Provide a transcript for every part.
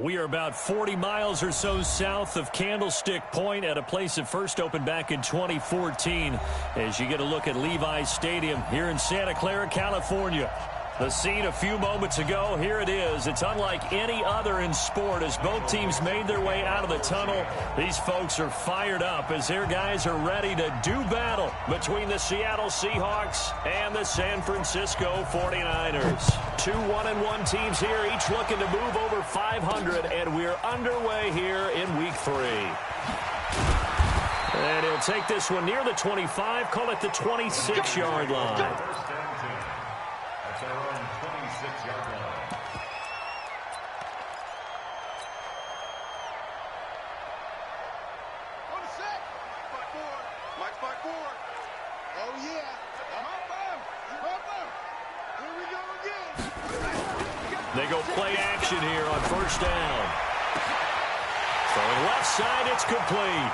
We are about 40 miles or so south of Candlestick Point at a place that first opened back in 2014 as you get a look at Levi's Stadium here in Santa Clara, California. The scene a few moments ago, here it is. It's unlike any other in sport as both teams made their way out of the tunnel. These folks are fired up as their guys are ready to do battle between the Seattle Seahawks and the San Francisco 49ers. Two 1-1 teams here, each looking to move over 500, and we're underway here in Week 3. And he'll take this one near the 25, call it the 26-yard line. Our own 26-yard line. On the set. Spot four. Mike spot four. Oh, yeah. Here we go again. They go play action here on first down. Throwing left side, it's complete.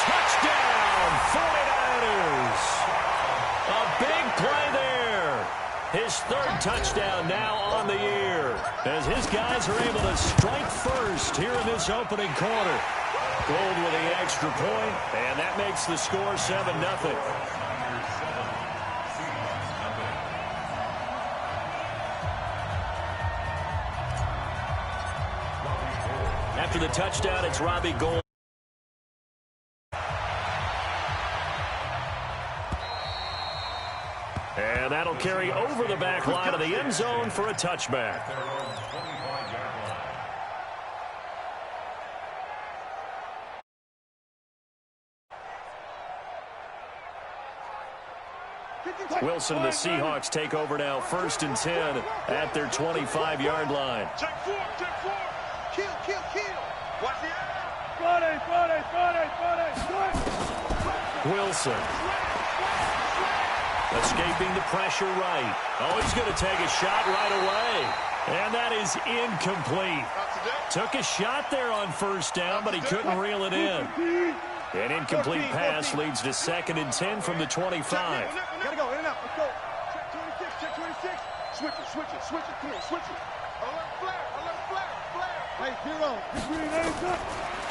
Touchdown, 49ers. A big play there. His third touchdown now on the year as his guys are able to strike first here in this opening quarter. Gold with the extra point, and that makes the score 7-0. After the touchdown, it's Robbie Gould. And that'll carry over the back line of the end zone for a touchback. Wilson and the Seahawks take over now, 1st and 10 at their 25-yard line. Check four. Kill. Watch the Wilson. Escaping the pressure right. Oh, he's going to take a shot right away. And that is incomplete. Took a shot there on first down, but he couldn't reel it in. An incomplete pass leads to 2nd and 10 from the 25. Gotta go, in and out. Let's go. Check 26. Switch it. Come on, switch it. Flare. Hey, hero.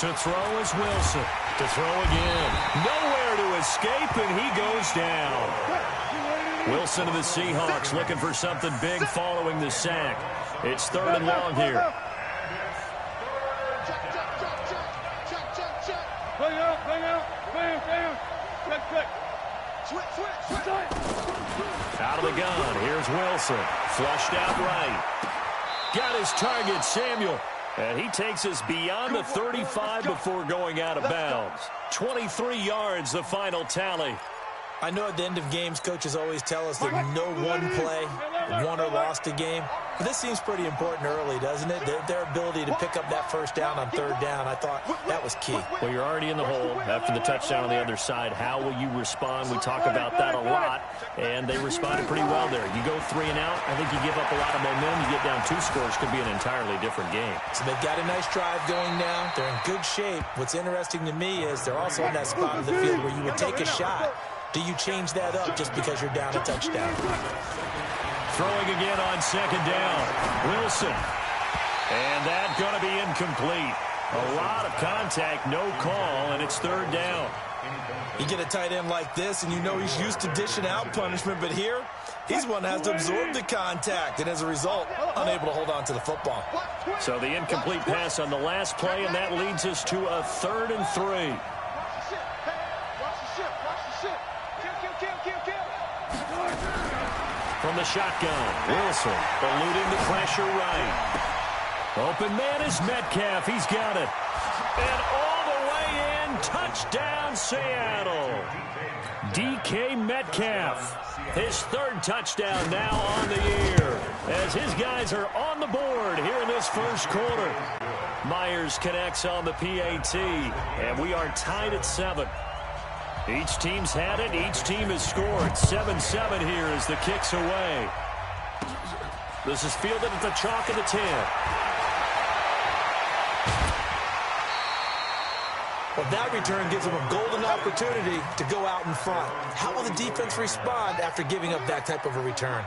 To throw is Wilson. To throw again. Nowhere to escape, and he goes down. Wilson of the Seahawks looking for something big following the sack. It's 3rd and long here. Check. Switch. Out of the gun. Here's Wilson. Flushed out right. Got his target, Samuel. And he takes us beyond the 35 before going out of bounds. 23 yards, the final tally. I know at the end of games, coaches always tell us that no one play won or lost a game. But this seems pretty important early, doesn't it? Their ability to pick up that first down on 3rd down, I thought that was key. Well, you're already in the hole after the touchdown on the other side. How will you respond? We talk about that a lot, and they responded pretty well there. You go 3 and out, I think you give up a lot of momentum. You get down 2 scores, could be an entirely different game. So they've got a nice drive going now. They're in good shape. What's interesting to me is they're also in that spot of the field where you would take a shot. Do you change that up just because you're down a touchdown? Throwing again on 2nd down. Wilson. And that's going to be incomplete. A lot of contact, no call, and it's 3rd down. You get a tight end like this, and you know he's used to dishing out punishment, but here, he's one that has to absorb the contact, and as a result, unable to hold on to the football. So the incomplete pass on the last play, and that leads us to a 3rd and 3. From the shotgun, Wilson eluding the pressure right. Open man is Metcalf. He's got it. And all the way in, touchdown Seattle. DK Metcalf, his 3rd touchdown now on the year as his guys are on the board here in this first quarter. Myers connects on the PAT, and we are tied at 7. Each team's had it. Each team has scored. 7-7 here as the kick's away. This is fielded at the chalk of the 10. Well, that return gives them a golden opportunity to go out in front. How will the defense respond after giving up that type of a return?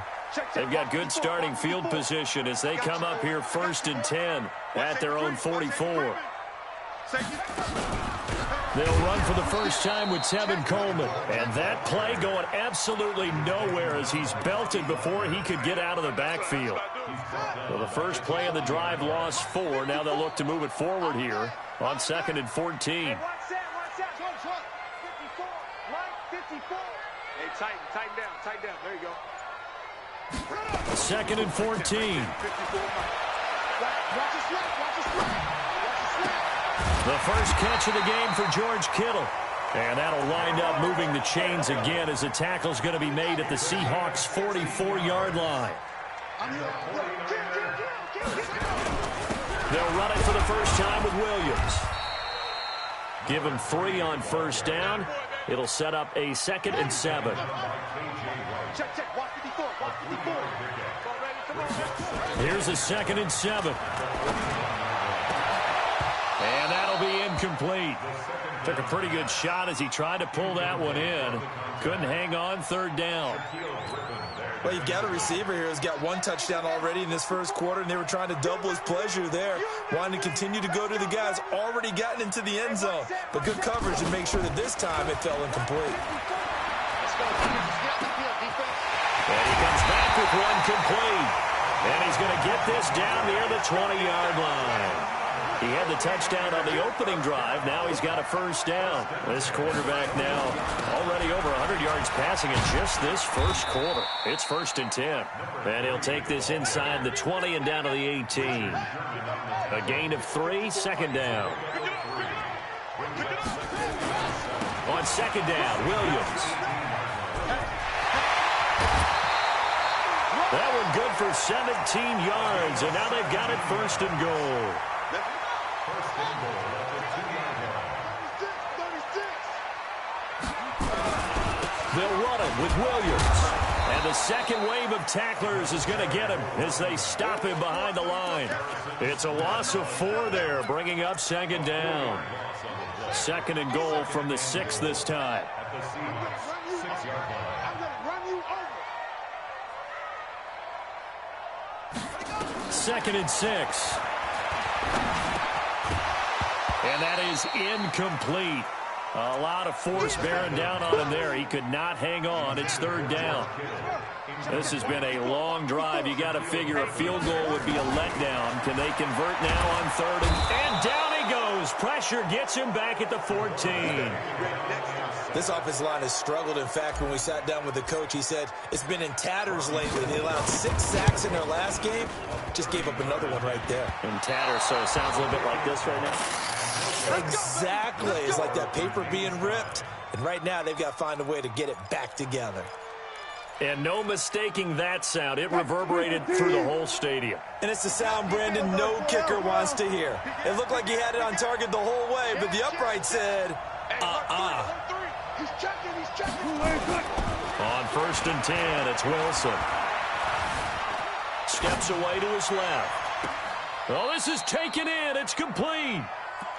They've got good starting field position as they come up here 1st and 10 at their own 44. They'll run for the first time with Tevin Coleman. And that play going absolutely nowhere as he's belted before he could get out of the backfield. So the first play of the drive lost 4. Now they'll look to move it forward here on 2nd and 14. Hey, tighten down. There you go. 2nd and 14. The first catch of the game for George Kittle. And that'll wind up moving the chains again as the tackle's going to be made at the Seahawks' 44-yard line. They'll run it for the first time with Williams. Give him 3 on first down. It'll set up a 2nd and 7. Here's a 2nd and 7. And that'll be incomplete. Took a pretty good shot as he tried to pull that one in. Couldn't hang on 3rd down. Well, you've got a receiver here who's got 1 touchdown already in this first quarter, and they were trying to double his pleasure there. Wanting to continue to go to the guys already gotten into the end zone. But good coverage to make sure that this time it fell incomplete. And he comes back with 1 complete. And he's going to get this down near the 20-yard line. He had the touchdown on the opening drive. Now he's got a first down. This quarterback now already over 100 yards passing in just this first quarter. It's 1st and 10. And he'll take this inside the 20 and down to the 18. A gain of 3, 2nd down. On 2nd down, Williams. That one good for 17 yards. And now they've got it 1st and goal. They'll run it with Williams. And the second wave of tacklers is going to get him as they stop him behind the line. It's a loss of 4 there, bringing up 2nd down. 2nd and goal from the 6 this time. 2nd and 6. And that is incomplete. A lot of force bearing down on him there. He could not hang on. It's 3rd down. This has been a long drive. You got to figure a field goal would be a letdown. Can they convert now on 3rd? And down he goes. Pressure gets him back at the 14. This offensive line has struggled. In fact, when we sat down with the coach, he said it's been in tatters lately. They allowed 6 sacks in their last game. Just gave up another one right there. In tatters, so it sounds a little bit like this right now. Exactly. It's like that paper being ripped. And right now, they've got to find a way to get it back together. And no mistaking that sound. It reverberated through the whole stadium. And it's the sound Brandon no kicker wants to hear. It looked like he had it on target the whole way, but the upright said, He's checking. On 1st and 10, it's Wilson. Steps away to his left. Oh, this is taken in. It's complete.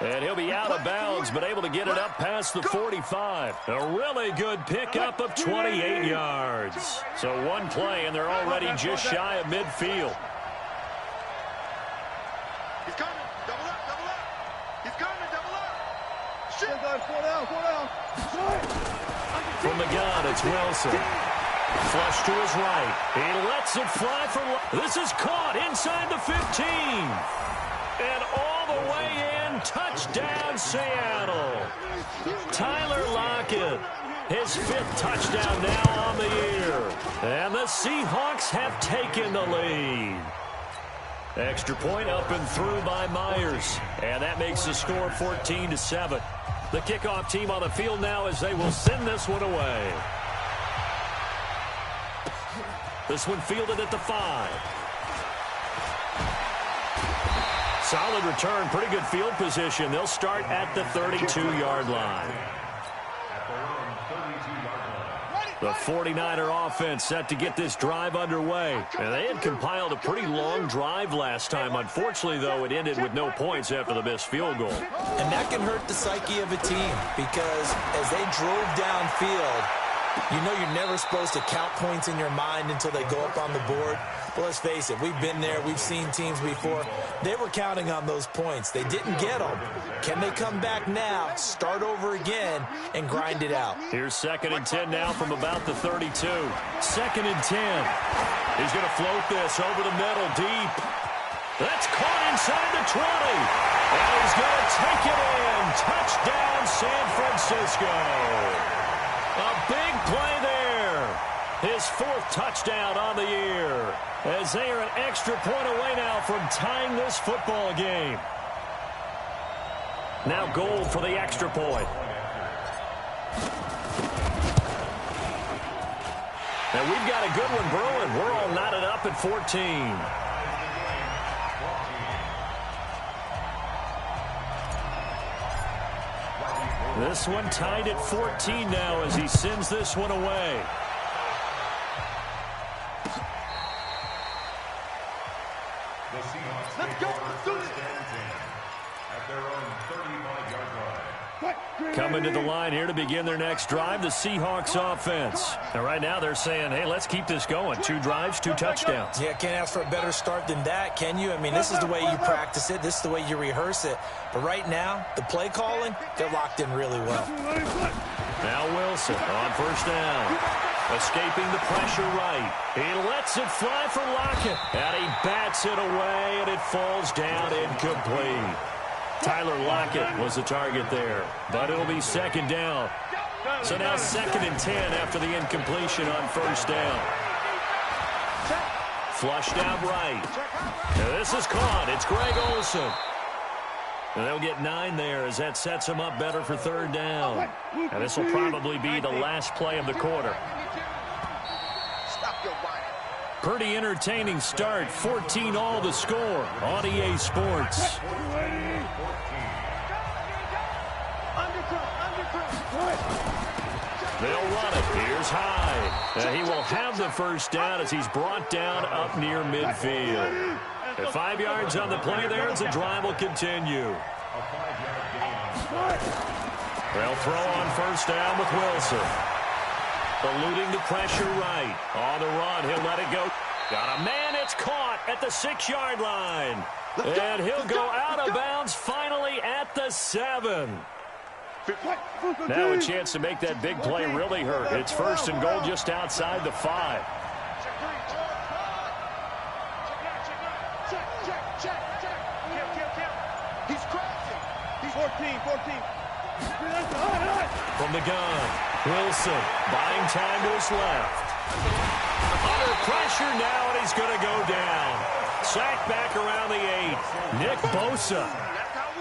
And he'll be out of bounds, but able to get it up past the 45. A really good pickup of 28 yards. So 1 play, and they're already just shy of midfield. He's coming. Double up. He's coming. Double up. Shit. 4 down. From the gun, it's Wilson. Flush to his right. He lets it fly from... This is caught inside the 15. And all the way in, touchdown Seattle. Tyler Lockett, his 5th touchdown now on the year. And the Seahawks have taken the lead. Extra point up and through by Myers. And that makes the score 14-7. The kickoff team on the field now as they will send this one away. This one fielded at the 5. Solid return, pretty good field position. They'll start at the 32-yard line. The 49er offense set to get this drive underway. And they had compiled a pretty long drive last time. Unfortunately, though, it ended with no points after the missed field goal. And that can hurt the psyche of a team because as they drove downfield, You know you're never supposed to count points in your mind until they go up on the board. But let's face it, we've been there. We've seen teams before. They were counting on those points. They didn't get them. Can they come back now, start over again, and grind it out? Here's 2nd and 10 now from about the 32. 2nd and 10. He's going to float this over the middle deep. That's caught inside the 20. And he's going to take it in. Touchdown, San Francisco. A big play there. His 4th touchdown on the year. As they are an extra point away now from tying this football game. Now goal for the extra point. And we've got a good one brewing. We're all knotted up at 14. This one tied at 14 now as he sends this one away. Let's go. Let's do this. At their own 35-yard line. Coming to the line here to begin their next drive, the Seahawks offense. And right now they're saying, hey, let's keep this going. 2 drives, 2 touchdowns. Yeah, can't ask for a better start than that, can you? I mean, this is the way you practice it. This is the way you rehearse it. But right now, the play calling, they're locked in really well. Now Wilson on 1st down. Escaping the pressure right. He lets it fly for Lockett. And he bats it away, and it falls down incomplete. Tyler Lockett was the target there, but it'll be 2nd down. So now 2nd and 10 after the incompletion on 1st down. Flushed out right. And this is caught. It's Greg Olsen. And they'll get 9 there as that sets them up better for 3rd down. And this will probably be the last play of the quarter. Pretty entertaining start. 14 all the score on EA Sports. They'll run it. Here's Hyde. And he will have the 1st down as he's brought down up near midfield. At 5 yards on the play there as the drive will continue. They'll throw on 1st down with Wilson. Eluding the pressure right. On the run, he'll let it go. Got a man, it's caught at the 6-yard line. And he'll go out of bounds finally at the 7. Now a chance to make that big play really hurt. It's 1st and goal just outside the 5. He's crossing. He's 14. From the gun, Wilson buying time to his left. Under pressure now, and he's going to go down. Sacked back around the 8. Nick Bosa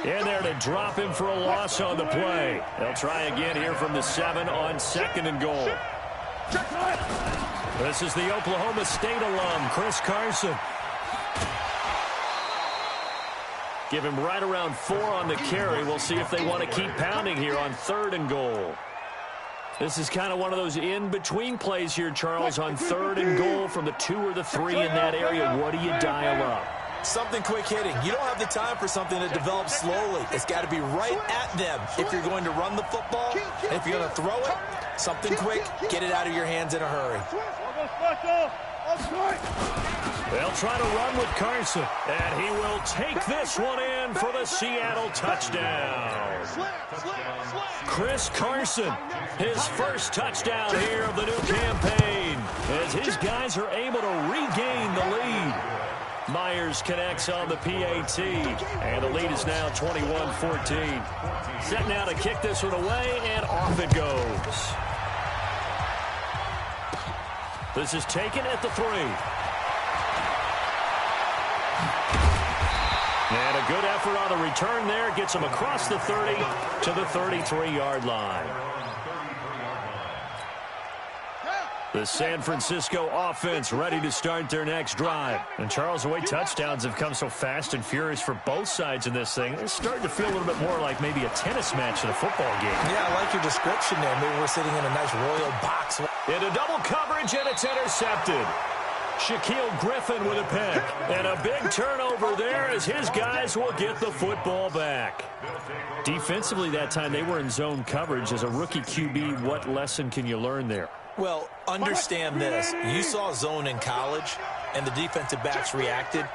in there to drop him for a loss on the play. They'll try again here from the 7 on 2nd and goal. This is the Oklahoma State alum, Chris Carson. Give him right around 4 on the carry. We'll see if they want to keep pounding here on 3rd and goal. This is kind of one of those in-between plays here, Charles, on 3rd and goal from the 2 or the 3 in that area. What do you dial up? Something quick hitting. You don't have the time for something that develops slowly. It's got to be right at them if you're going to run the football. And if you're going to throw it, something quick, get it out of your hands in a hurry. They'll try to run with Carson, and he will take this one in for the Seattle touchdown. Chris Carson, his 1st touchdown here of the new campaign, as his guys are able to regain the lead. Myers connects on the PAT, and the lead is now 21-14. Set now to kick this one away, and off it goes. This is taken at the 3. And a good effort on the return there. Gets him across the 30 to the 33-yard line. The San Francisco offense ready to start their next drive. And, Charles, the way touchdowns have come so fast and furious for both sides in this thing, it's starting to feel a little bit more like maybe a tennis match than a football game. Yeah, I like your description there. Maybe we're sitting in a nice royal box. Into double coverage, and it's intercepted. Shaquille Griffin with a pick. And a big turnover there as his guys will get the football back. Defensively that time, they were in zone coverage. As a rookie QB, what lesson can you learn there? Well, understand this. You saw zone in college, and the defensive backs reacted,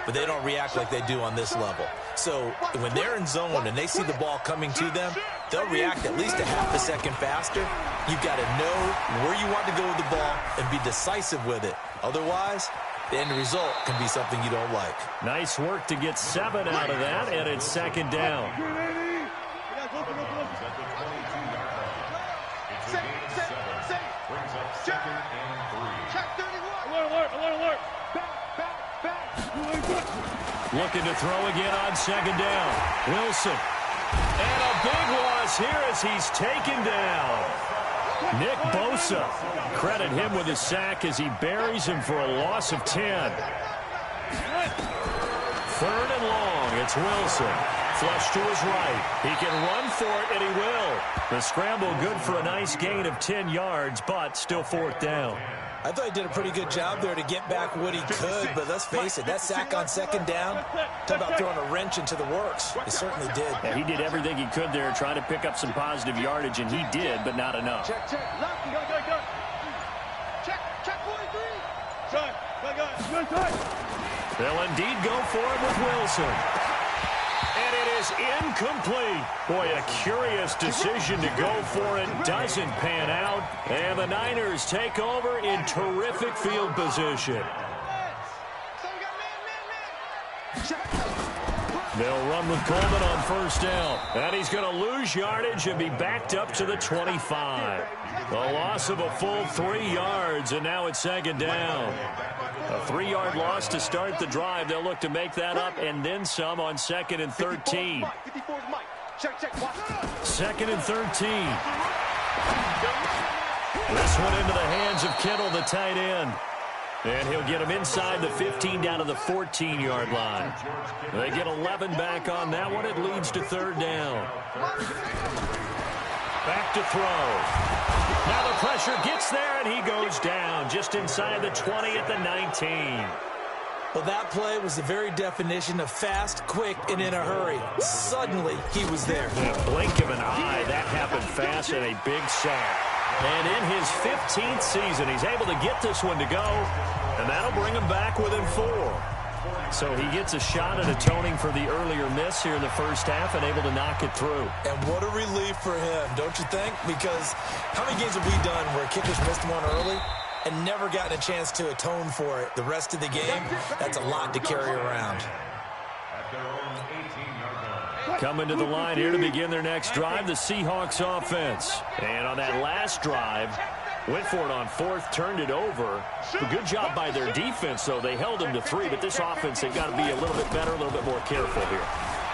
but they don't react like they do on this level. So when they're in zone and they see the ball coming to them, they'll react at least a half a second faster. You've got to know where you want to go with the ball and be decisive with it. Otherwise, the end result can be something you don't like. Nice work to get 7 out of that, and it's second down. Looking to throw again on second down. Wilson. And a big loss here as he's taken down. Nick Bosa. Credit him with a sack as he buries him for a loss of 10. 3rd and long. It's Wilson. Flush to his right. He can run for it, and he will. The scramble good for a nice gain of 10 yards, but still 4th down. I thought he did a pretty good job there to get back what he could, but let's face it, that sack on second down, talk about throwing a wrench into the works. He certainly did. Yeah, he did everything he could there, trying to pick up some positive yardage, and he did, but not enough. Check. Check 43. They'll indeed go for it with Wilson. And it is incomplete. Boy, a curious decision to go for it. Doesn't pan out. And the Niners take over in terrific field position. They'll run with Coleman on first down. And he's going to lose yardage and be backed up to the 25. A loss of a full 3 yards, and now it's second down. A 3-yard loss to start the drive. They'll look to make that up and then some on 2nd and 13. 2nd and 13. This one into the hands of Kittle, the tight end. And he'll get him inside the 15 down to the 14-yard line. They get 11 back on that one. It leads to 3rd down. Back to throw. Now the pressure gets there, and he goes down just inside the 20 at the 19. Well, that play was the very definition of fast, quick, and in a hurry. Suddenly, he was there. In a blink of an eye, that happened fast and a big sack. And in his 15th season, he's able to get this one to go, and that'll bring him back within 4. So he gets a shot at atoning for the earlier miss here in the first half and able to knock it through. And what a relief for him, don't you think? Because how many games have we done where kickers missed one early and never gotten a chance to atone for it the rest of the game? That's a lot to carry around. Coming to the line here to begin their next drive, the Seahawks offense. And on that last drive, went for it on 4th, turned it over. A good job by their defense, though. They held them to 3, but this offense, they've got to be a little bit better, a little bit more careful here.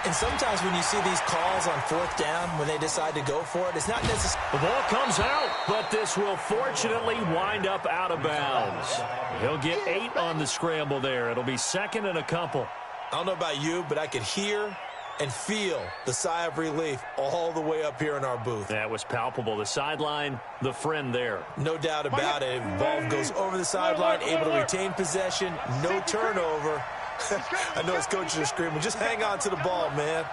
And sometimes when you see these calls on 4th down, when they decide to go for it, it's not necessarily... The ball comes out, but this will fortunately wind up out of bounds. He'll get 8 on the scramble there. It'll be 2nd and a couple. I don't know about you, but I could hear and feel the sigh of relief all the way up here in our booth. That was palpable. The sideline, the friend there. No doubt about it. Ball goes over the sideline, able to retain possession, no turnover. I know his coaches are screaming, just hang on to the ball, man.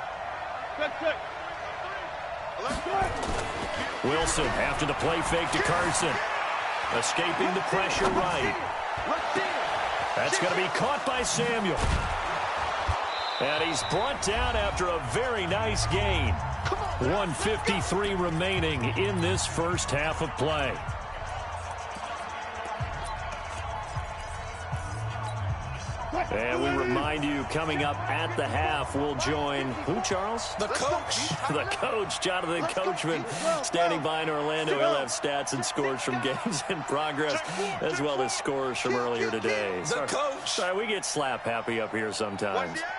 Wilson after the play fake to Carson. Escaping the pressure right. That's going to be caught by Samuel. And he's brought down after a very nice gain. 1:53 remaining in this first half of play. And we remind you, coming up at the half, we'll join who, Charles? The coach. The coach, Jonathan Coachman, standing by in Orlando. He'll have stats and scores from games in progress, as well as scores from earlier today. The coach. Sorry, we get slap happy up here sometimes. Check.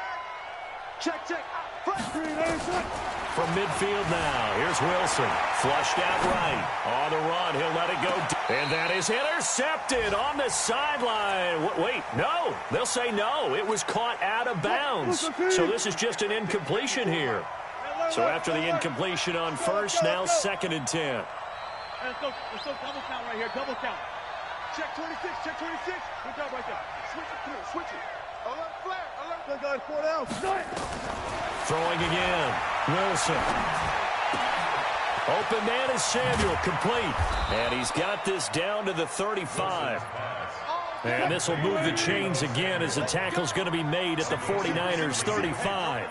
From midfield now, here's Wilson. Flushed out right. On the run, he'll let it go. And that is intercepted on the sideline. Wait, no. They'll say no. It was caught out of bounds. So this is just an incompletion here. So after the incompletion on first, now 2nd and 10. Let's go double count right here, double count. Check 26. Good job right there. Switch it. Alert flare. Good guys, 4 down. Throwing again. Wilson. Open man is Samuel, complete. And he's got this down to the 35. And this will move the chains again as the tackle's going to be made at the 49ers 35.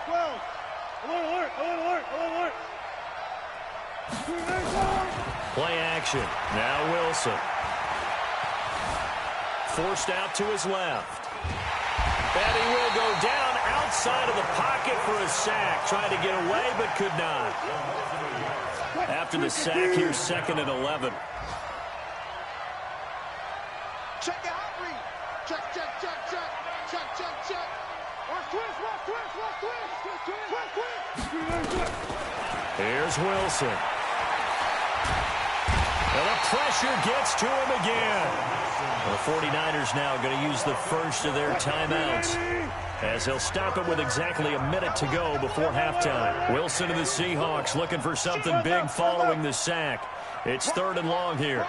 12. Alert. Play action. Now Wilson. Forced out to his left. And he will go down outside of the pocket for a sack. Tried to get away, but could not. After the sack, here's 2nd and 11. Check your hot read. Check. Watch twist. Here's Wilson. And the pressure gets to him again. The 49ers now going to use the first of their timeouts as they'll stop it with exactly a minute to go before halftime. Wilson and the Seahawks looking for something big following the sack. It's 3rd and long here.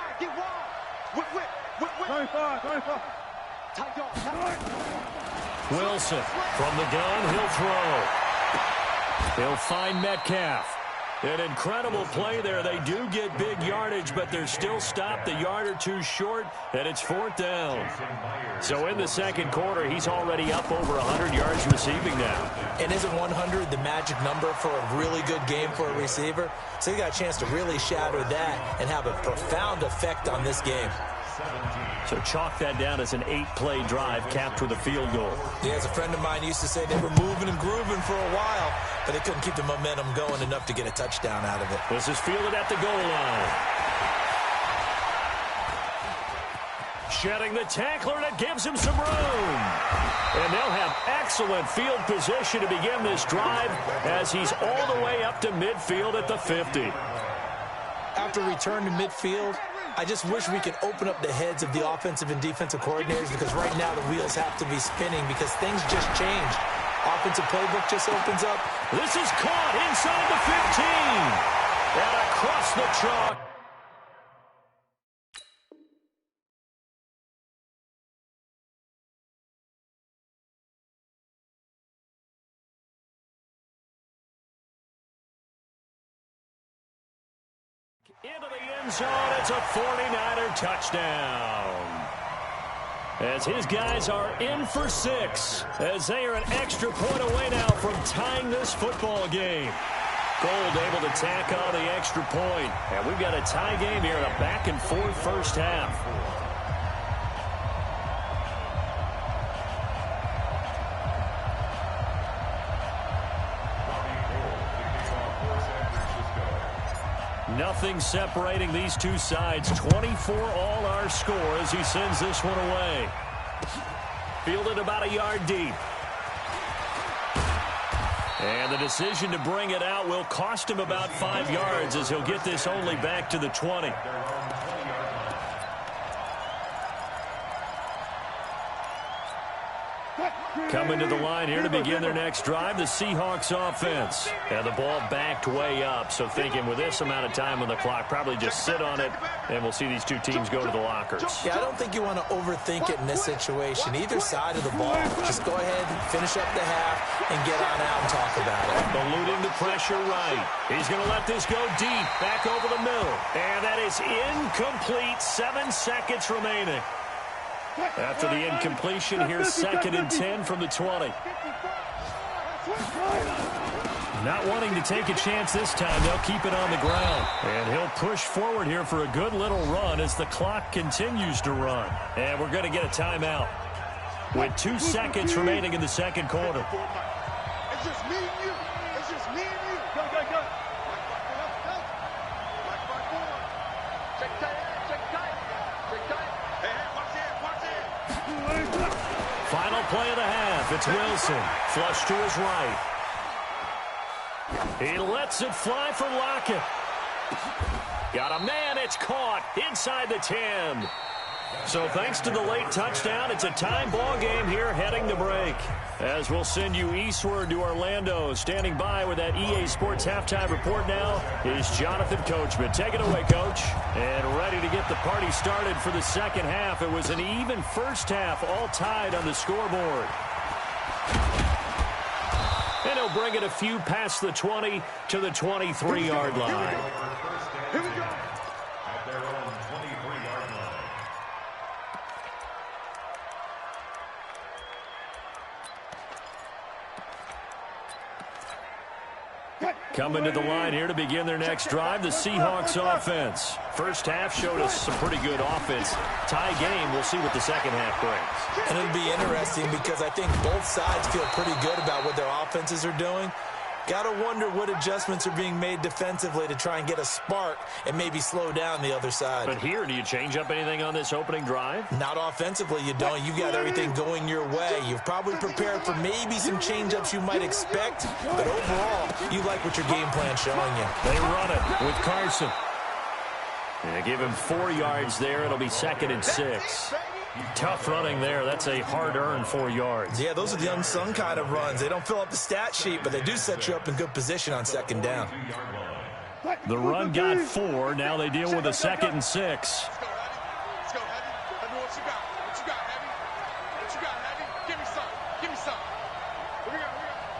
Wilson from the gun, he'll throw. He'll find Metcalf. An incredible play there. They do get big yardage, but they're still stopped a yard or two short, and it's 4th down. So in the second quarter, he's already up over 100 yards receiving now. And isn't 100 the magic number for a really good game for a receiver? So he got a chance to really shatter that and have a profound effect on this game. So chalk that down as an 8-play drive capped with a field goal. Yeah, as a friend of mine used to say, they were moving and grooving for a while, but they couldn't keep the momentum going enough to get a touchdown out of it. This is fielded at the goal line. Shedding the tackler, and it gives him some room. And they'll have excellent field position to begin this drive as he's all the way up to midfield at the 50. After return to midfield, I just wish we could open up the heads of the offensive and defensive coordinators, because right now the wheels have to be spinning because things just changed. Offensive playbook just opens up. This is caught inside the 15. And across the chalk. Into the end zone, it's a 49er touchdown. As his guys are in for 6, as they are an extra point away now from tying this football game. Gold able to tack on the extra point. And we've got a tie game here in a back-and-forth first half. Nothing separating these two sides. 24 all our score as he sends this one away. Fielded about a yard deep. And the decision to bring it out will cost him about 5 yards as he'll get this only back to the 20. Coming to the line here to begin their next drive, the Seahawks offense. And the ball backed way up, so thinking with this amount of time on the clock, probably just sit on it, and we'll see these two teams go to the lockers. Yeah, I don't think you want to overthink it in this situation. Either side of the ball, just go ahead and finish up the half and get on out and talk about it. Eluding the pressure right. He's going to let this go deep, back over the middle. And that is incomplete, 7 seconds remaining. After the incompletion, here's 2nd and 10 from the 20. Not wanting to take a chance this time, they'll keep it on the ground. And he'll push forward here for a good little run as the clock continues to run. And we're going to get a timeout with 2 seconds remaining in the second quarter. It's just me and you. It's just me and you. Go. Check tight. Final play of the half. It's Wilson. Flush to his right. He lets it fly for Lockett. Got a man. It's caught inside the 10. So thanks to the late touchdown, it's a tie ball game here heading to break. As we'll send you eastward to Orlando. Standing by with that EA Sports halftime report now is Jonathan Coachman. Take it away, Coach. And ready to get the party started for the second half. It was an even first half, all tied on the scoreboard. And They'll bring it a few past the 20 to the 23-yard line. Here we go. At their own 23-yard line. Coming to the line here to begin their next drive, the Seahawks offense. First half showed us some pretty good offense. Tie game, we'll see what the second half brings. And it'll be interesting because I think both sides feel pretty good about what their offenses are doing. Got to wonder what adjustments are being made defensively to try and get a spark and maybe slow down the other side. But here, do you change up anything on this opening drive? Not offensively, you don't. You got everything going your way. You've probably prepared for maybe some change-ups you might expect, but overall, you like what your game plan's showing you. They run it with Carson. They give him 4 yards there. It'll be 2nd and 6. Tough running there. That's a hard-earned 4 yards. Yeah, those are the unsung kind of runs. They don't fill up the stat sheet, but they do set you up in good position on 2nd down. The run got 4. Now they deal with a 2nd and 6. Let's go, Heavy. Heavy, what you got? What you got, Heavy? What you got, Heavy? Give me some. Give me some. Here we go.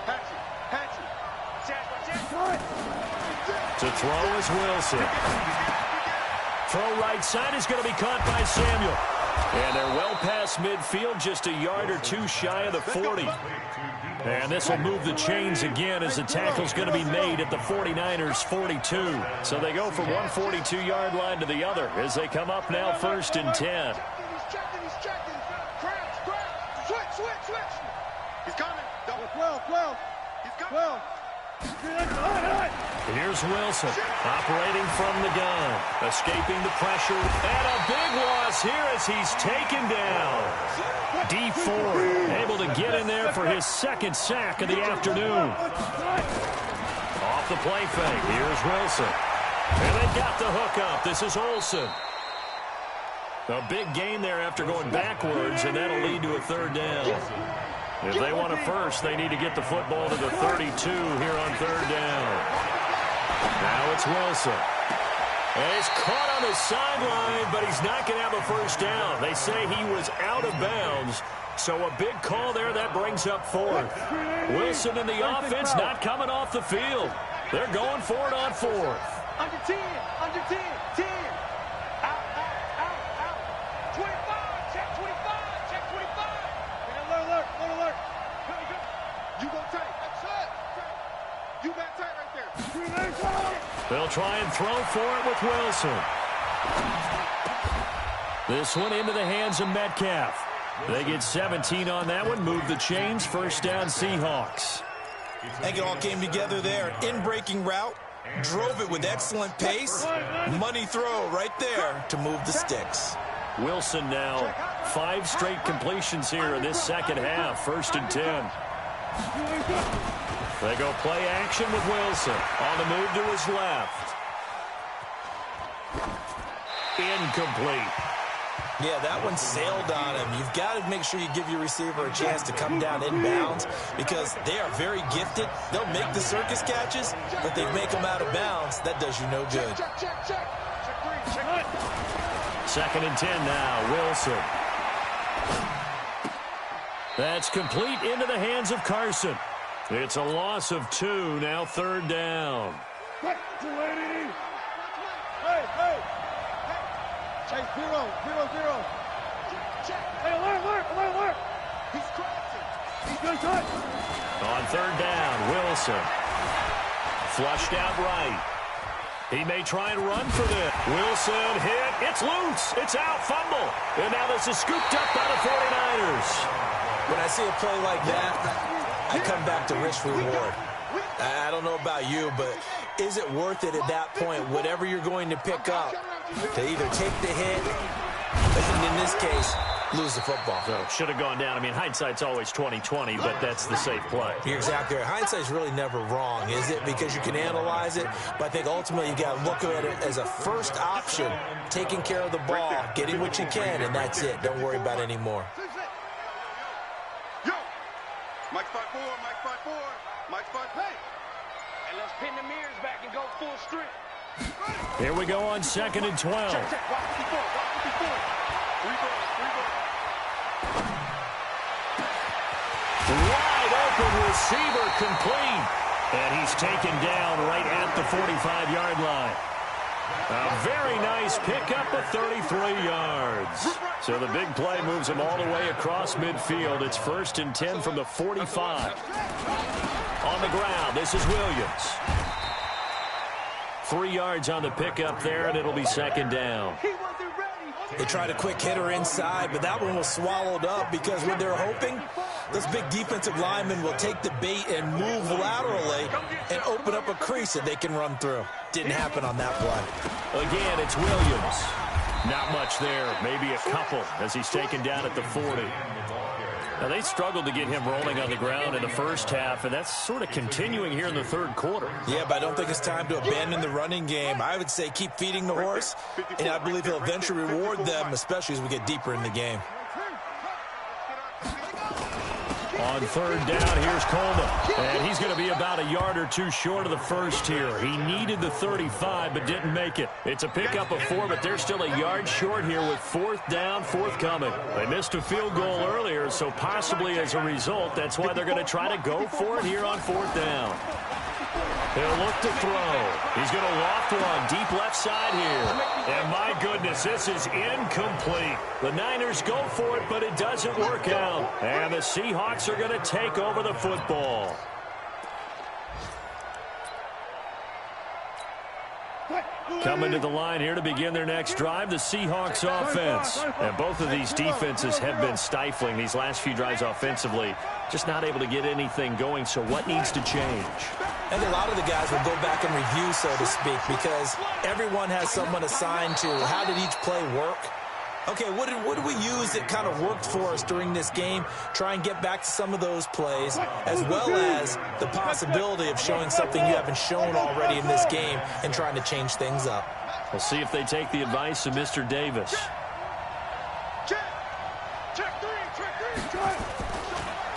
Hatchet. To throw is Wilson. Throw right side is going to be caught by Samuel. And they're well past midfield, just a yard or two shy of the 40. And this will move the chains again as the tackle's going to be made at the 49ers' 42. So they go from one 42-yard line to the other as they come up now 1st and 10. He's checking. Crouch. Switch. He's coming. 12. He's coming. 12. Here's Wilson operating from the gun, escaping the pressure, and a big loss here as he's taken down. D4 able to get in there for his 2nd sack of the afternoon. Off the play fake, here's Wilson. And they got the hook up. This is Olsen. A big gain there after going backwards, and that'll lead to a 3rd down. If they want a first, they need to get the football to the 32 here on 3rd down. Now it's Wilson. And he's caught on the sideline, but he's not going to have a first down. They say he was out of bounds, so a big call there. That brings up 4th. Wilson and the offense not coming off the field. They're going for it on 4th. Under 10. 10. Out. 25. Check 25. Alert. You go tight. That's it. You back tight right there. They'll try and throw for it with Wilson. This one into the hands of Metcalf. They get 17 on that one. Move the chains. 1st down Seahawks. I think it all came together there. In-breaking route. Drove it with excellent pace. Money throw right there to move the sticks. Wilson now 5 straight completions here in this 2nd half. 1st and 10. They go play action with Wilson. On the move to his left. Incomplete. Yeah, that one sailed on him. You've got to make sure you give your receiver a chance to come down inbounds because they are very gifted. They'll make the circus catches, but they make them out of bounds. That does you no good. Check. 2nd and 10 now. Wilson. That's complete into the hands of Carson. It's a loss of 2. Now 3rd down. Hey. Chase 0. Check. Hey, alert. He's crossing. He's going to touch. On 3rd down, Wilson. Flushed out right. He may try and run for this. Wilson hit. It's loose. It's out. Fumble. And now this is scooped up by the 49ers. When I see a play like that, I come back to risk reward. I don't know about you, but is it worth it at that point, whatever you're going to pick up, to either take the hit, and in this case, lose the football? So should have gone down. I mean, hindsight's always 20/20, but that's the safe play. You're exactly right. Hindsight's really never wrong, is it? Because you can analyze it, but I think ultimately you got to look at it as a first option, taking care of the ball, getting what you can, and that's it. Don't worry about any more. Yo! Mike 5-4. Mike 5. Hey! And let's pin the mirrors back and go full strength. Here we go on 2nd and 12. Check. Watch 54. Wide open receiver complete. And he's taken down right at the 45-yard line. A very nice pickup of 33 yards. So the big play moves him all the way across midfield. It's 1st and 10 from the 45. On the ground, this is Williams. 3 yards on the pickup there, and it'll be 2nd down. They tried a quick hitter inside, but that one was swallowed up because what they're hoping, those big defensive linemen will take the bait and move laterally and open up a crease that they can run through. Didn't happen on that play. Again, it's Williams. Not much there, maybe a couple as he's taken down at the 40. Now, they struggled to get him rolling on the ground in the first half, and that's sort of continuing here in the 3rd quarter. Yeah, but I don't think it's time to abandon the running game. I would say keep feeding the horse, and I believe he'll eventually reward them, especially as we get deeper in the game. On 3rd down, here's Coleman. And he's going to be about a yard or 2 short of the first here. He needed the 35, but didn't make it. It's a pickup of 4, but they're still a yard short here with 4th down, forthcoming. They missed a field goal earlier, so possibly as a result, that's why they're going to try to go for it here on 4th down. He'll look to throw. He's going to loft one deep left side here. And my goodness, this is incomplete. The Niners go for it, but it doesn't work out. And the Seahawks are going to take over the football. Coming to the line here to begin their next drive, the Seahawks offense. And both of these defenses have been stifling these last few drives offensively. Just not able to get anything going, so what needs to change? And a lot of the guys will go back and review, so to speak, because everyone has someone assigned to how did each play work. Okay, what did we use that kind of worked for us during this game? Try and get back to some of those plays, as well as the possibility of showing something you haven't shown already in this game and trying to change things up. We'll see if they take the advice of Mr. Davis.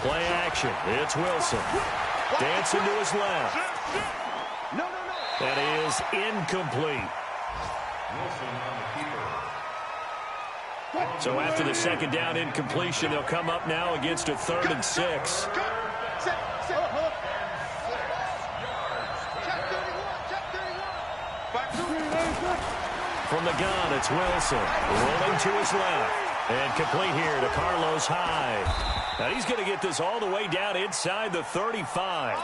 Play action. It's Wilson. Dancing to his left. That is incomplete. So after the 2nd down incompletion, they'll come up now against a 3rd and 6. From the gun, it's Wilson. Rolling to his left. And complete here to Carlos Hyde. Now he's going to get this all the way down inside the 35.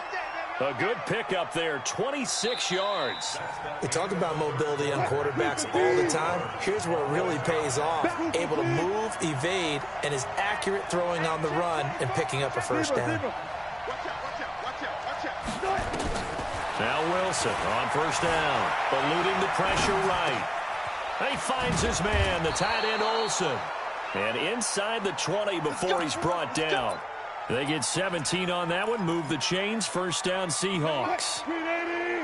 A good pickup there, 26 yards. We talk about mobility on quarterbacks all the time. Here's where it really pays off. Able to move, evade, and is accurate throwing on the run and picking up a 1st down. Now Wilson on 1st down, eluding the pressure right. He finds his man, the tight end Olsen. And inside the 20 before he's brought down. They get 17 on that one, move the chains, 1st down Seahawks.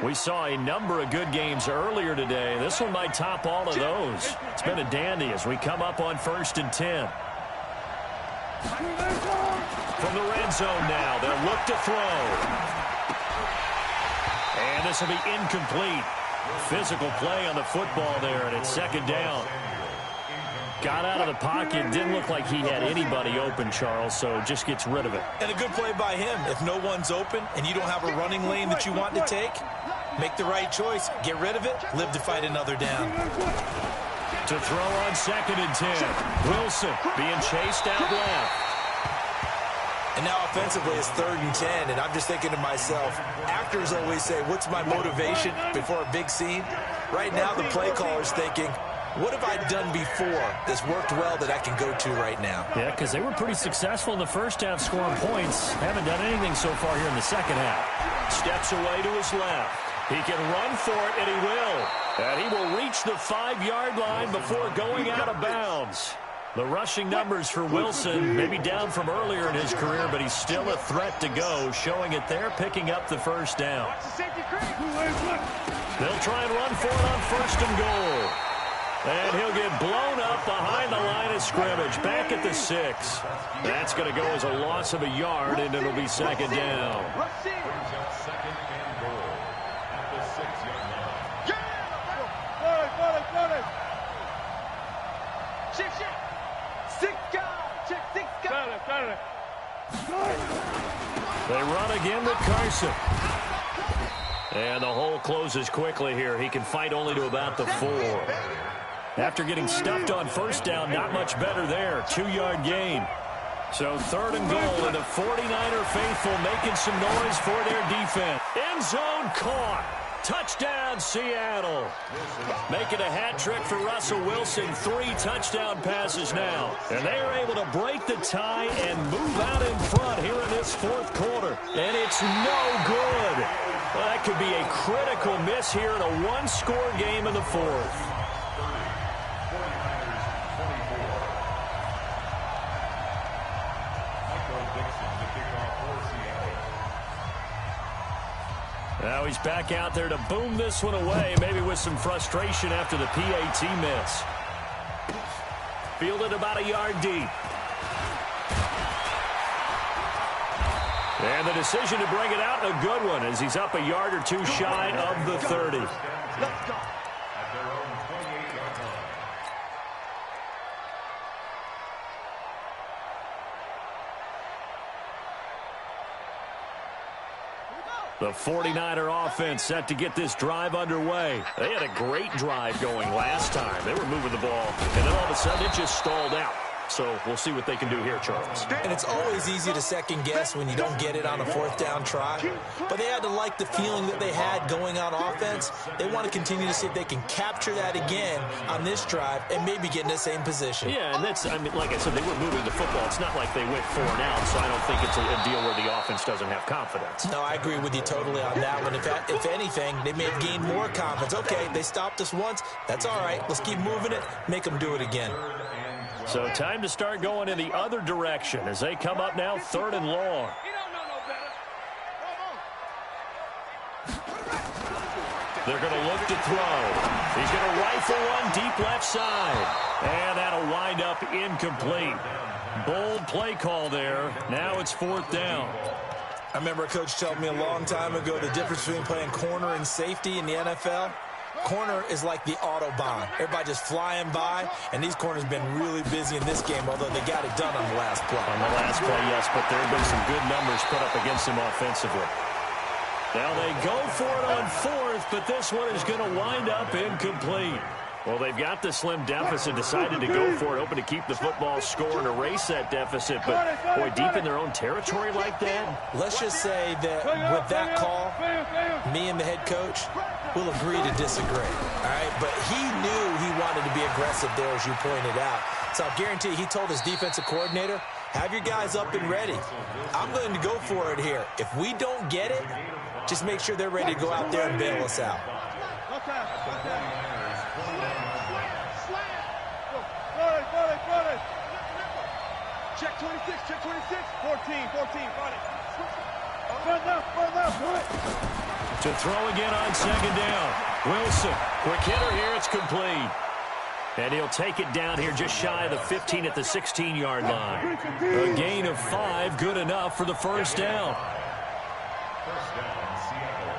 We saw a number of good games earlier today. This one might top all of those. It's been a dandy as we come up on 1st and 10. From the red zone now, they'll look to throw. And this will be incomplete. Physical play on the football there, and it's 2nd down. Got out of the pocket, didn't look like he had anybody open, Charles, so just gets rid of it. And a good play by him. If no one's open and you don't have a running lane that you want to take, make the right choice, get rid of it, live to fight another down. To throw on 2nd and 10. Wilson being chased out left. And now offensively it's 3rd and 10, and I'm just thinking to myself, actors always say, what's my motivation before a big scene? Right now the play caller's thinking, what have I done before that's worked well that I can go to right now? Yeah, because they were pretty successful in the first half scoring points. Haven't done anything so far here in the second half. Steps away to his left. He can run for it, and he will. And he will reach the 5-yard line before going out of bounds. The rushing numbers for Wilson maybe down from earlier in his career, but he's still a threat to go, showing it there, picking up the 1st down. They'll try and run for it on 1st and goal. And he'll get blown up behind the line of scrimmage, back at the 6. That's going to go as a loss of a yard, and it'll be 2nd down. They run again with Carson. And the hole closes quickly here. He can fight only to about the 4. After getting stuffed on first down, not much better there. 2-yard gain. So 3rd and goal, and the 49er faithful making some noise for their defense. End zone caught. Touchdown, Seattle. Making a hat trick for Russell Wilson. 3 touchdown passes now. And they are able to break the tie and move out in front here in this 4th quarter. And it's no good. Well, that could be a critical miss here in a 1-score game in the 4th. Now he's back out there to boom this one away, maybe with some frustration after the PAT miss. Fielded about a yard deep. And the decision to bring it out, a good one, as he's up a yard or 2 shy of the 30. Let's go. At their own 28-yard line. The 49er offense set to get this drive underway. They had a great drive going last time. They were moving the ball, and then all of a sudden it just stalled out. So we'll see what they can do here, Charles. And it's always easy to second guess when you don't get it on a 4th down try. But they had to like the feeling that they had going on offense. They want to continue to see if they can capture that again on this drive and maybe get in the same position. Yeah, and that's, I mean, like I said, they were moving the football. It's not like they went 4 and out, so I don't think it's a deal where the offense doesn't have confidence. No, I agree with you totally on that one. If anything, they may have gained more confidence. Okay, they stopped us once. That's all right. Let's keep moving it. Make them do it again. So time to start going in the other direction as they come up now 3rd and long. They're going to look to throw. He's going to rifle one deep left side. And that'll wind up incomplete. Bold play call there. Now it's 4th down. I remember a coach told me a long time ago the difference between playing corner and safety in the NFL. Corner is like the Autobahn. Everybody just flying by, and these corners have been really busy in this game, although they got it done on the last play. On the last play, yes, but there have been some good numbers put up against them offensively. Now they go for it on 4th, but this one is going to wind up incomplete. Well, they've got the slim deficit, decided to go for it, hoping to keep the football score and erase that deficit. But, boy, deep in their own territory like that. Let's just say that with that call, me and the head coach will agree to disagree. All right, but he knew he wanted to be aggressive there, as you pointed out. So I guarantee he told his defensive coordinator, have your guys up and ready. I'm going to go for it here. If we don't get it, just make sure they're ready to go out there and bail us out. Check 26, check 26. 14, got it. Front left, To throw again on 2nd down. Wilson, quick hitter here, it's complete. And he'll take it down here just shy of the 15 at the 16-yard line. A gain of 5, good enough for the 1st down. First down, Seattle.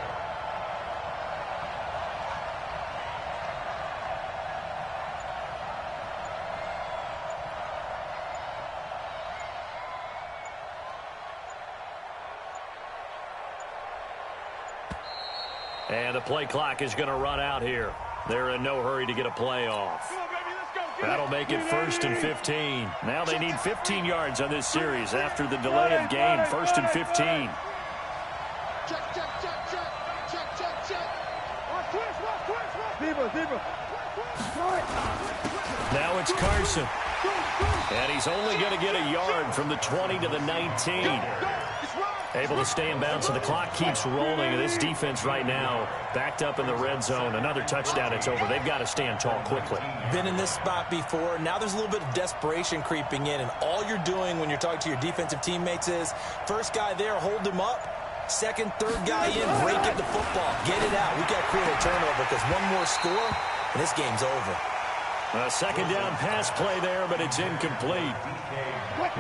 And the play clock is going to run out here. They're in no hurry to get a play off. That'll make it 1st and 15. Now they need 15 yards on this series after the delay of game. 1st and 15. Now it's Carson. And he's only going to get a yard from the 20 to the 19. Able to stay in bounds, so the clock keeps rolling. And this defense right now backed up in the red zone. Another touchdown, it's over. They've got to stand tall quickly. Been in this spot before. Now there's a little bit of desperation creeping in, and all you're doing when you're talking to your defensive teammates is first guy there, hold him up. Second, third guy in, break it the football. Get it out. We've got to create a turnover because one more score, and this game's over. A 2nd down pass play there, but it's incomplete.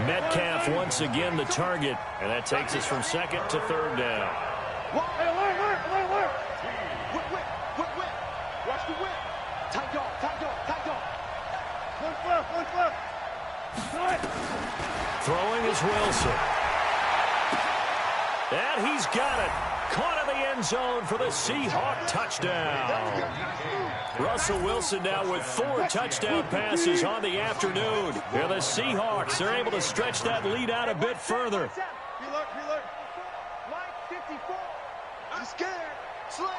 Metcalf once again the target, and that takes us from 2nd to 3rd down. Watch the whip. Tight dog. Throwing is Wilson. And he's got it. Caught in the end zone for the Seahawk touchdown. Russell Wilson now with 4 touchdown passes on the afternoon. And the Seahawks are able to stretch that lead out a bit further. I'm scared. Slam.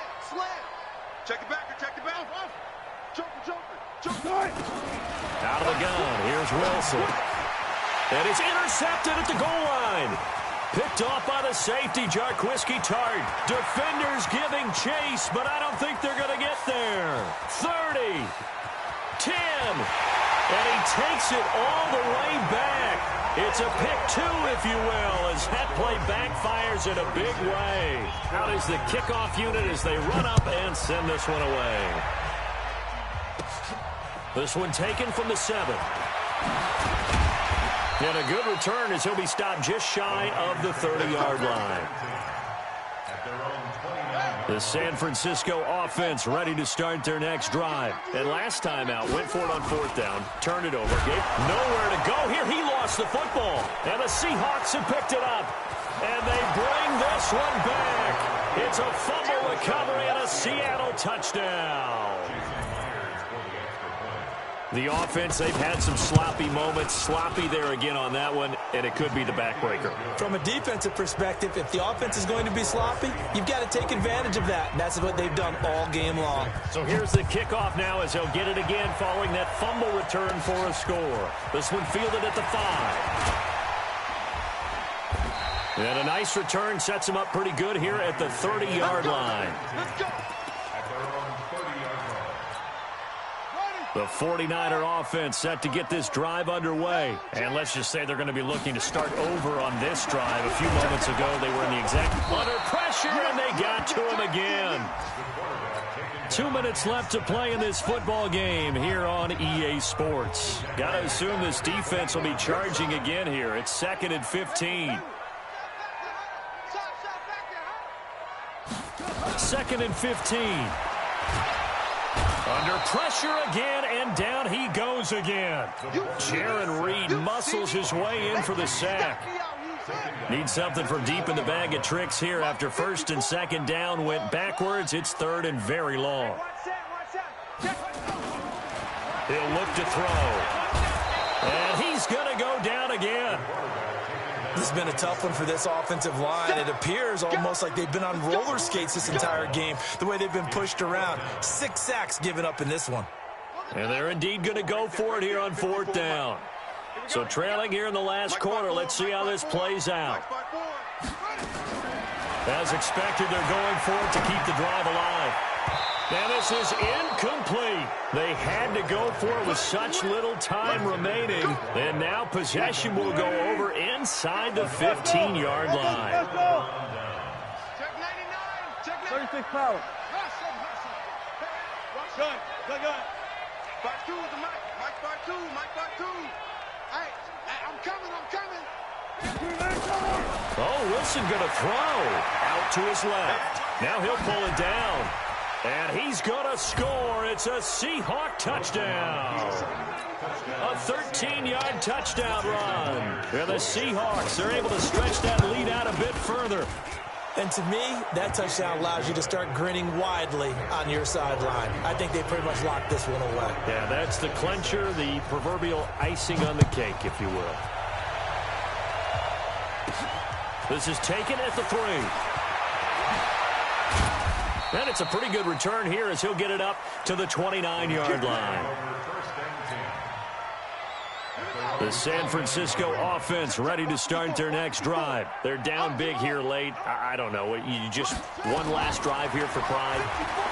Check it back. Joker. Out of the gun. Here's Wilson. And it's intercepted at the goal line. Picked off by the safety, Jarquiski Tart. Defenders giving chase, but I don't think they're going to get there. 30, 10, and he takes it all the way back. It's a pick 2, if you will, as that play backfires in a big way. Out is the kickoff unit as they run up and send this one away. This one taken from the 7. And a good return as he'll be stopped just shy of the 30-yard line. The San Francisco offense ready to start their next drive. And last time out, went for it on 4th down, turned it over, gave nowhere to go. Here he lost the football. And the Seahawks have picked it up. And they bring this one back. It's a fumble recovery and a Seattle touchdown. The offense, they've had some sloppy moments. Sloppy there again on that one, and it could be the backbreaker. From a defensive perspective, if the offense is going to be sloppy, you've got to take advantage of that, and that's what they've done all game long. So here's the kickoff now as they'll get it again following that fumble return for a score. This one fielded at the 5. And a nice return sets him up pretty good here at the 30-yard line. Let's go. The 49er offense set to get this drive underway. And let's just say they're going to be looking to start over on this drive. A few moments ago, they were in the exact under pressure, and they got to him again. 2 minutes left to play in this football game here on EA Sports. Got to assume this defense will be charging again here. It's 2nd and 15. 2nd and 15. Under pressure again, and down he goes again. Jaron Reed muscles his way in for the sack. Needs something from deep in the bag of tricks here after 1st and 2nd down. Went backwards. It's 3rd and very long. He'll look to throw. And he's going to go down again. This has been a tough one for this offensive line. It appears almost like they've been on roller skates this entire game, the way they've been pushed around. 6 sacks given up in this one. And they're indeed going to go for it here on 4th down. So trailing here in the last quarter, let's see how this plays out. As expected, they're going for it to keep the drive alive. And this is incomplete. They had to go for it with such little time remaining. And now possession will go over inside the 15-yard line. Check 99. 36 power. Gun. Part 2 with the mic. Mike part 2. Hey, I'm coming. Oh, Wilson going to throw out to his left. Now he'll pull it down. And he's going to score. It's a Seahawk touchdown. A 13-yard touchdown run. And the Seahawks are able to stretch that lead out a bit further. And to me, that touchdown allows you to start grinning widely on your sideline. I think they pretty much locked this one away. Yeah, that's the clincher, the proverbial icing on the cake, if you will. This is taken at the 3. And it's a pretty good return here as he'll get it up to the 29-yard line. The San Francisco offense ready to start their next drive. They're down big here late. I don't know. You just one last drive here for pride?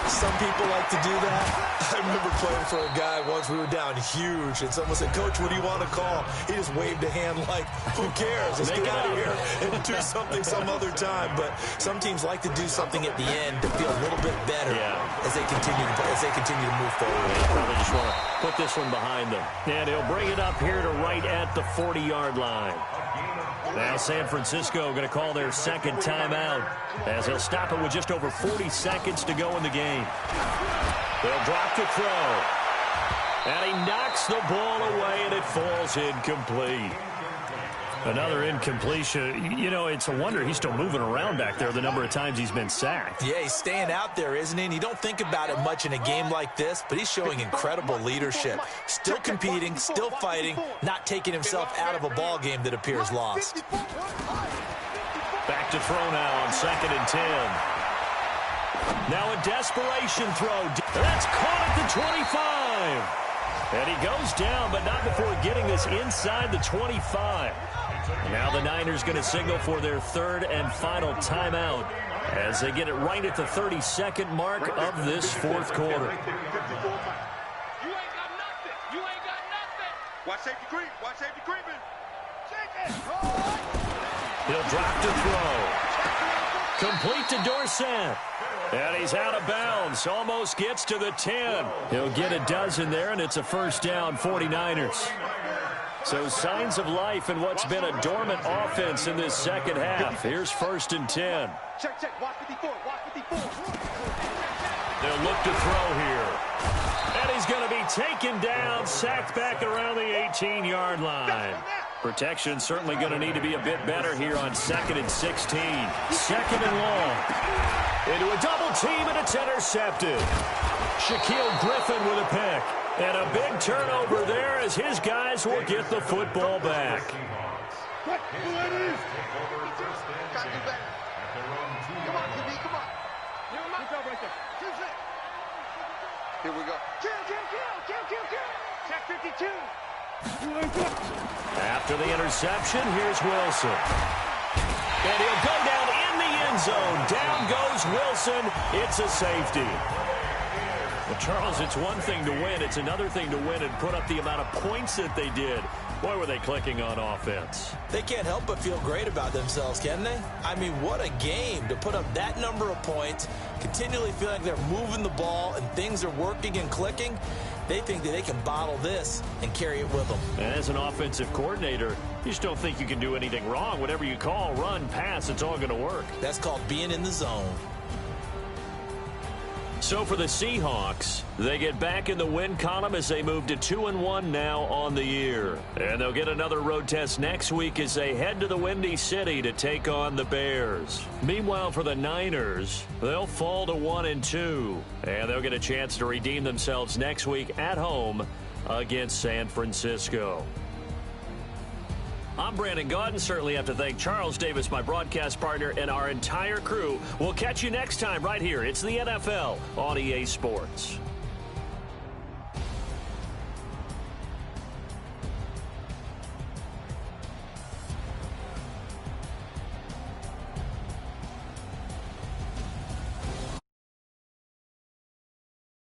Some people like to do that. I remember playing for a guy once. We were down huge, and someone said, "Coach, what do you want to call?" He just waved a hand like, who cares? Let's get out of here and do something some other time. But some teams like to do something at the end to feel a little bit better as they continue to move forward. They probably just want to put this one behind them. And he'll bring it up here to right at the 40-yard line. Now San Francisco going to call their second timeout as they'll stop it with just over 40 seconds to go in the game. They'll drop to throw. And he knocks the ball away, and it falls incomplete. Another incompletion. You know, it's a wonder he's still moving around back there the number of times he's been sacked. Yeah, he's staying out there, isn't he? And you don't think about it much in a game like this, but he's showing incredible leadership. Still competing, still fighting, not taking himself out of a ball game that appears lost. Back to throw now on 2nd and 10. Now a desperation throw. That's caught at the 25. And he goes down, but not before getting this inside the 25. Now the Niners going to signal for their 3rd and final timeout as they get it right at the 32nd mark of this 4th quarter. You ain't got nothing. You ain't got nothing. Watch safety creep. Watch safety creeping. Shake it. He'll drop to throw. Complete to Dorsett. And he's out of bounds. Almost gets to the 10. He'll get a dozen there, and it's a first down, 49ers. So signs of life in what's been a dormant offense in this second half. Here's 1st and 10. Check. Watch 54. Watch 54. They'll look to throw here. And he's going to be taken down, sacked back around the 18-yard line. Protection certainly going to need to be a bit better here on 2nd and 16. 2nd and long. Into a double team, and it's intercepted. Shaquille Griffin with a pick. And a big turnover there as his guys will get the football back. Come on, QB, come on. Good job right there. Here we go. Kill. Check 52. After the interception, here's Wilson. And he'll go down in the end zone. Down goes Wilson. It's a safety. Well, Charles, it's one thing to win. It's another thing to win and put up the amount of points that they did. Boy, were they clicking on offense. They can't help but feel great about themselves, can they? I mean, what a game to put up that number of points, continually feel like they're moving the ball and things are working and clicking. They think that they can bottle this and carry it with them. And as an offensive coordinator, you just don't think you can do anything wrong. Whatever you call, run, pass, it's all going to work. That's called being in the zone. So for the Seahawks, they get back in the win column as they move to 2-1 now on the year. And they'll get another road test next week as they head to the Windy City to take on the Bears. Meanwhile, for the Niners, they'll fall to 1-2. And they'll get a chance to redeem themselves next week at home against San Francisco. I'm Brandon Gaudin. Certainly have to thank Charles Davis, my broadcast partner, and our entire crew. We'll catch you next time right here. It's the NFL on EA Sports.